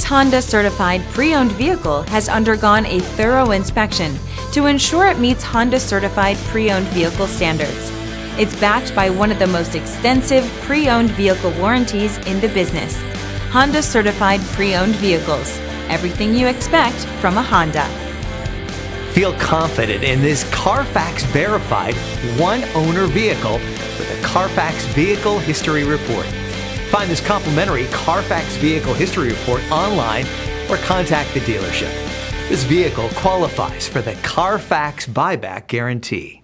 Honda certified pre-owned vehicle has undergone a thorough inspection to ensure it meets Honda certified pre-owned vehicle standards. It's backed by one of the most extensive pre-owned vehicle warranties in the business. Honda certified pre-owned vehicles. Everything you expect from a Honda. Feel confident in this CARFAX verified one-owner vehicle with a CARFAX Vehicle History Report. Find this complimentary CARFAX Vehicle History Report online or contact the dealership. This vehicle qualifies for the CARFAX buyback guarantee.